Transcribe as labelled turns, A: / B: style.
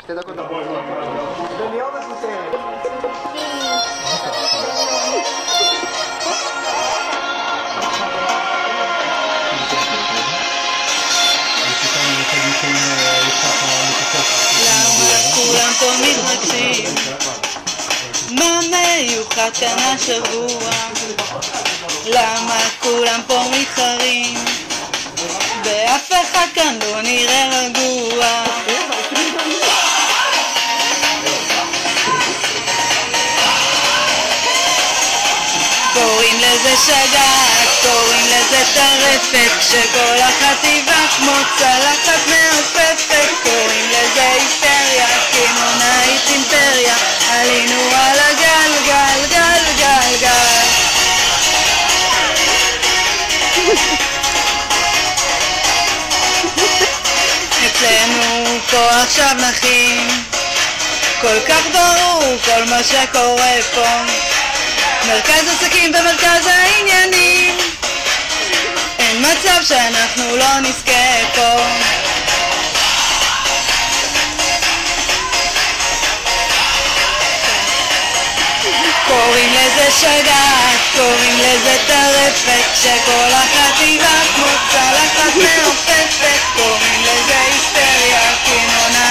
A: שתי דקות אחרונות. וליאור מפוטרת.
B: למה כולם פה מתרגשים? מה מיוחד כאן השבוע? למה כולם פה מתחרים? ואף אחד כאן לא נראה רגוע. קוראים לזה שגעת, קוראים לזה טרפת, כשכל החטיבה כמו צלחת מעופפת. קוראים לזה היסטריה, קמעונאית אימפריה, עלינו על הגל, גל, גל, גל, גל. אצלנו פה עכשיו נחים, כל כך ברור כל מה שקורה פה, מרכז עסקים במרכז העניינים, אין מצב שאנחנו לא נזכה פה. קוראים לזה שגעת, קוראים לזה טרפת, כשכל החטיבה כמו צלחת מעופפת. קוראים לזה היסטריה, קמעונאית